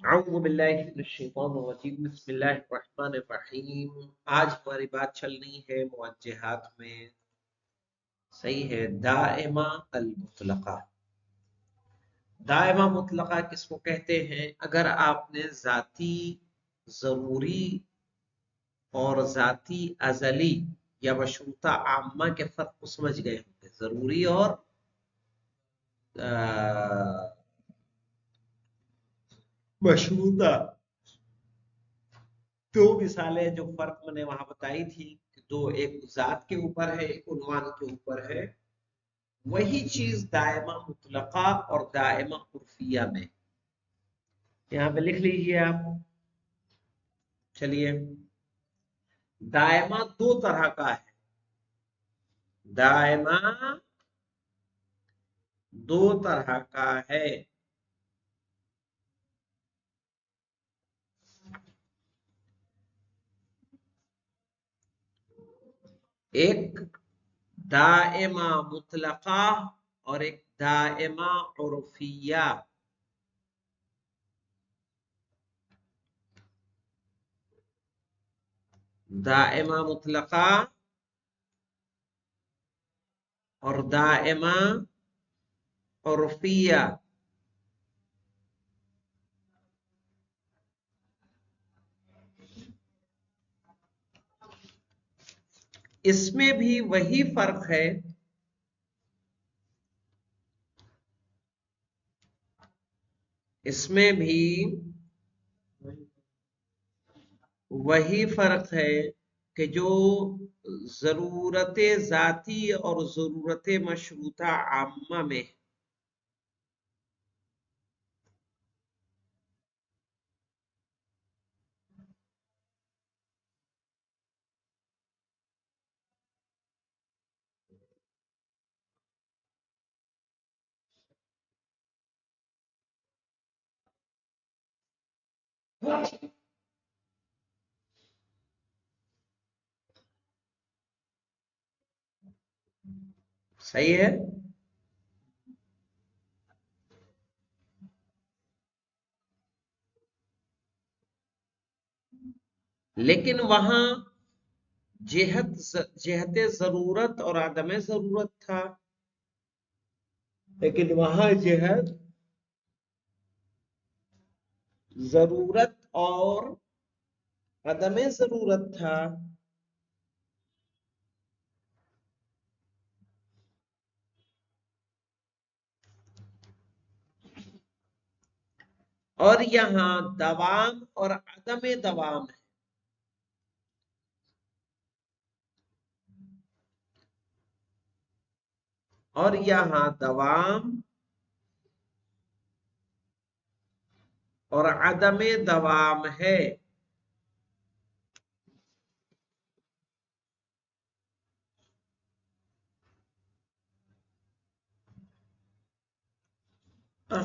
اعوذ باللہ من الشیطان الرجیم بسم اللہ الرحمن الرحیم۔ آج ہماری بات چلنی ہے موجہات میں، صحیح ہے، دائمہ المطلقہ۔ دائمہ مطلقہ کس کو کہتے ہیں؟ اگر آپ نے ذاتی ضروری اور ذاتی ازلی یا مشروطہ عامہ کے فرق کو سمجھ گئے ہوں گے، ضروری اور مشروطہ۔ دو مثالیں جو فرق میں نے وہاں بتائی تھی کہ دو، ایک ذات کے اوپر ہے، ایک عنوان کے اوپر ہے، وہی چیز دائمہ مطلقہ اور دائمہ عرفیہ میں۔ یہاں پہ لکھ لیجئے آپ۔ چلیے، دائمہ دو طرح کا ہے۔ دائمہ دو طرح کا ہے۔ ایک دائمہ مطلقہ اور ایک دائمہ عرفیہ۔ دائمہ مطلقہ اور دائمہ عرفیہ۔ اس میں بھی وہی فرق ہے، اس میں بھی وہی فرق ہے کہ جو ضرورت ذاتی اور ضرورت مشروطہ عامہ میں ہے۔ صحیح ہے؟ لیکن وہاں جہت ضرورت اور عدم ضرورت تھا، لیکن وہاں جہت ضرورت اور عدم ضرورت تھا۔ اور یہاں دوام اور عدم دوام ہے۔ اور یہاں دوام اور عدم دوام ہے۔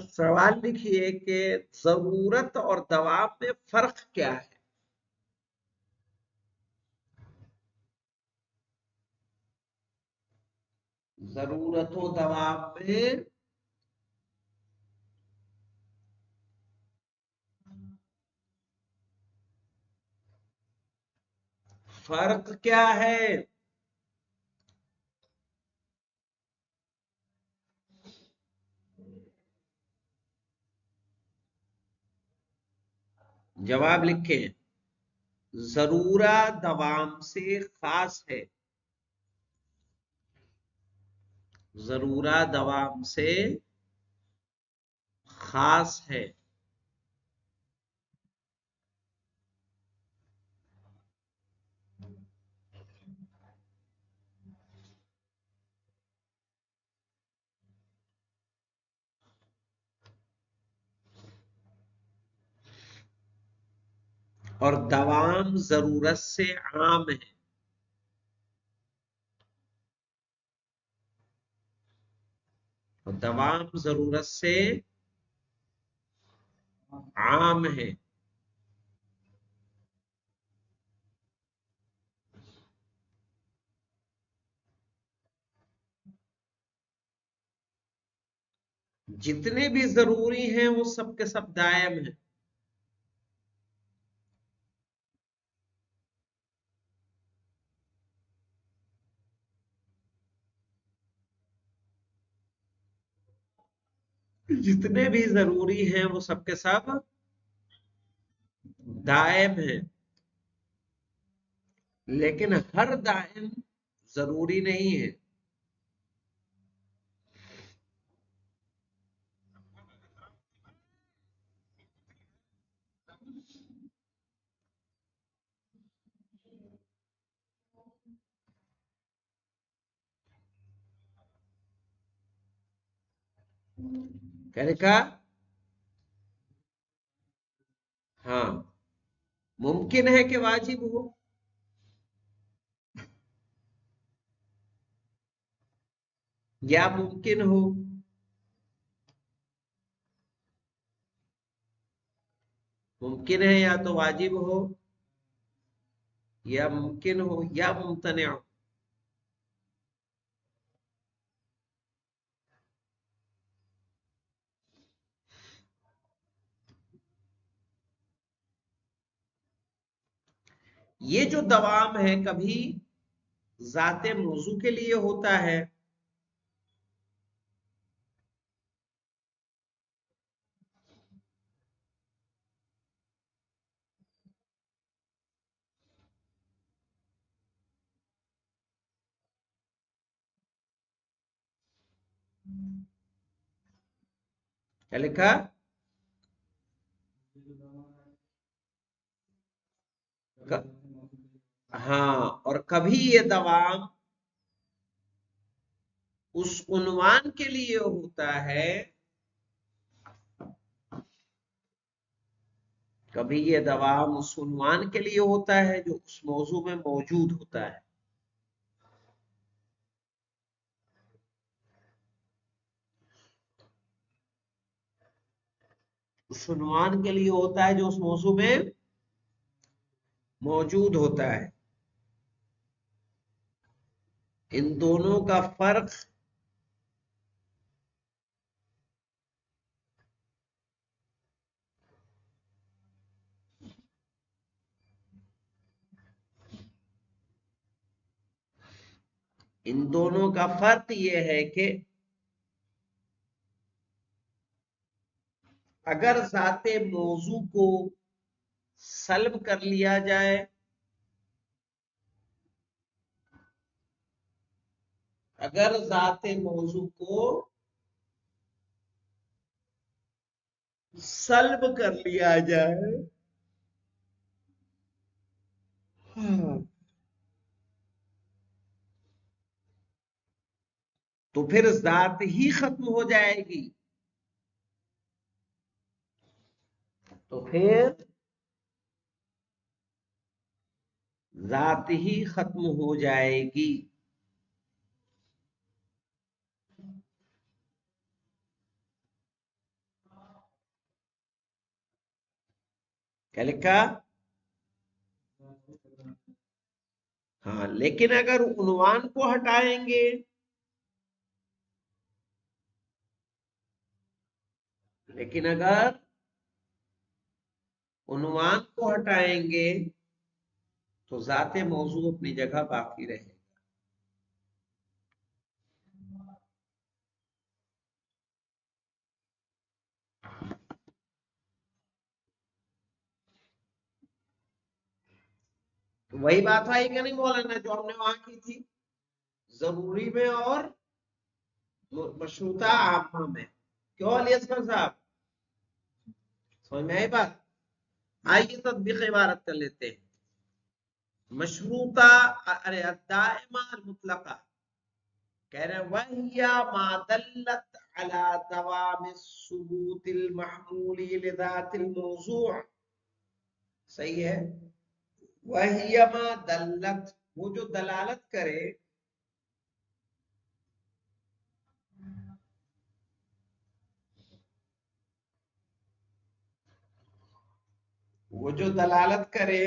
سوال لکھیے کہ ضرورت اور دوام میں فرق کیا ہے؟ ضرورت و دوام میں فرق کیا ہے؟ جواب لکھیں۔ ضرورہ دوام سے خاص ہے، ضرورہ دوام سے خاص ہے۔ اور دوام ضرورت سے عام ہے۔ اور دوام ضرورت سے عام ہے۔ جتنے بھی ضروری ہیں وہ سب کے سب دائم ہیں۔ جتنے بھی ضروری ہیں وہ سب کے سب دائم ہیں، لیکن ہر دائم ضروری نہیں ہے۔ کیا لکھا؟ ہاں، ممکن ہے کہ واجب ہو، یا ممکن ہو، ممکن ہے یا تو واجب ہو، یا ممکن ہو یا ممتنع ہو۔ یہ جو دوام ہے کبھی ذات موضوع کے لیے ہوتا ہے، کیا لکھا؟ ہاں، اور کبھی یہ دوام اس عنوان کے لیے ہوتا ہے، کبھی یہ دوام اس عنوان کے لیے ہوتا ہے جو اس موضوع میں موجود ہوتا ہے۔ اس عنوان کے لیے ہوتا ہے جو اس موضوع میں موجود ہوتا ہے۔ ان دونوں کا فرق یہ ہے کہ اگر ذات موضوع کو سلب کر لیا جائے، اگر ذات موضوع کو سلب کر لیا جائے، تو پھر ذات ہی ختم ہو جائے گی، تو پھر ذات ہی ختم ہو جائے گی۔ کیا لکھا؟ ہاں، لیکن اگر عنوان کو ہٹائیں گے، لیکن اگر عنوان کو ہٹائیں گے تو ذات موضوع اپنی جگہ باقی رہے۔ وہی بات آئی کہ نہیں مولانا جو ہم نے وہاں کی تھی، ضروری میں اور مشروطہ عامہ میں۔ کیوں علی اصغر صاحب، سمجھ میں آئی بات؟ آئیے تطبیق عبارت کر لیتے ہیں۔ مشروطہ، ارے الدائمہ المطلقہ، کہہ رہے ہیں وَهِيَ مَا دَلَّتْ عَلَى دَوَامِ الثُّبُوتِ الْمَحْمُولِ لِذَاتِ الْمَوْضُوعِ، صحیح ہے؟ وَهِيَ مَا دَلَّتْ، وہ جو دلالت کرے، وہ جو دلالت کرے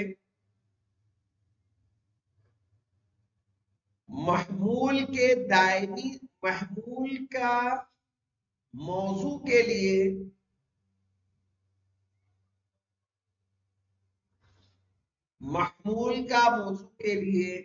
محمول کے دائمی، محمول کا موضوع کے لیے، محمول کا موضوع کے لیے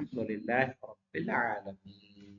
والحمد للہ رب العالمین.